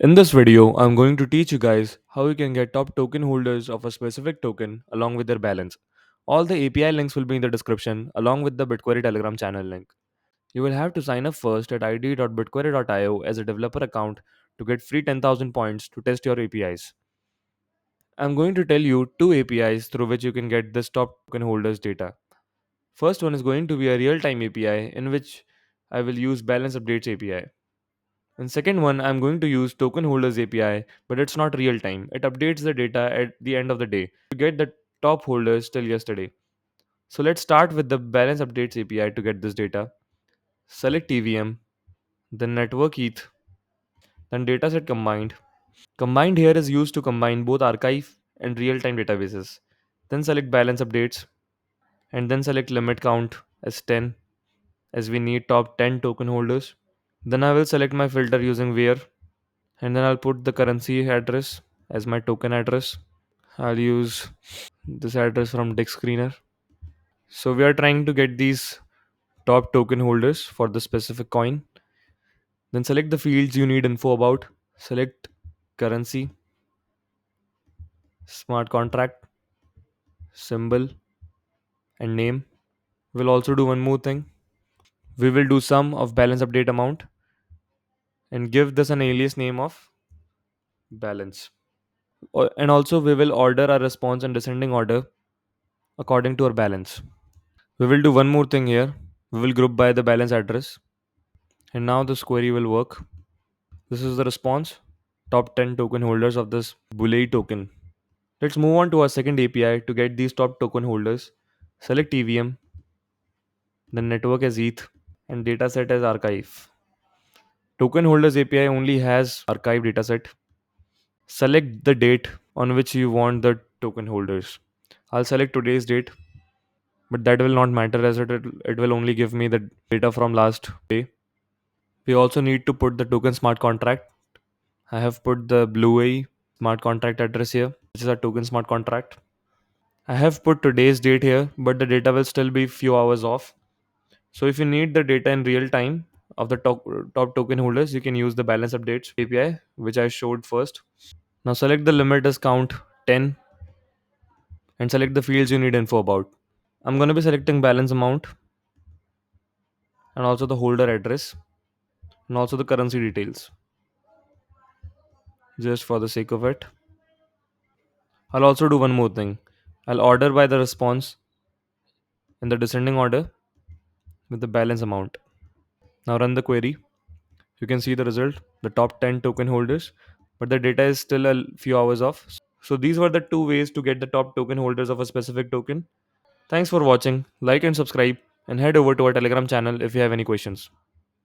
In this video, I'm going to teach you guys how you can get top token holders of a specific token along with their balance. All the API links will be in the description along with the Bitquery Telegram channel link. You will have to sign up first at id.bitquery.io as a developer account to get free 10,000 points to test your APIs. I'm going to tell you two APIs through which you can get this top token holders data. First one is going to be a real-time API in which I will use balance updates API. And second one, I'm going to use token holders API, but it's not real time. It updates the data at the end of the day to get the top holders till yesterday. So let's start with the balance updates API to get this data. Select TVM, then network ETH, then dataset combined. Combined here is used to combine both archive and real time databases. Then select balance updates and then select limit count as 10 as we need top 10 token holders. Then I will select my filter using where and then I'll put the currency address as my token address. I'll use this address from Dick Screener. So we are trying to get these top token holders for the specific coin. Then select the fields you need info about. Select currency, smart contract, symbol, and name. We'll also do one more thing. We will do sum of balance update amount and give this an alias name of balance. And also we will order our response in descending order according to our balance. We will do one more thing here. We will group by the balance address. And now this query will work. This is the response. Top 10 token holders of this Bulei token. Let's move on to our second API to get these top token holders. Select TVM, then network as ETH, and dataset as archive. Token holders API only has archive dataset. Select the date on which you want the token holders. I'll select today's date, but that will not matter as it will only give me the data from last day. We also need to put the token smart contract. I have put the Bluey smart contract address here, which is a token smart contract. I have put today's date here, but the data will still be few hours off. So if you need the data in real time of the top token holders, you can use the balance updates API, which I showed first. Now select the limit as count 10 and select the fields you need info about. I'm going to be selecting balance amount and also the holder address and also the currency details just for the sake of it. I'll also do one more thing. I'll order by the response in the descending order with the balance amount. Now run the query. You can see the result, the top 10 token holders, but the data is still a few hours off. So these were the two ways to get the top token holders of a specific token. Thanks for watching. Like and subscribe and head over to our Telegram channel if you have any questions.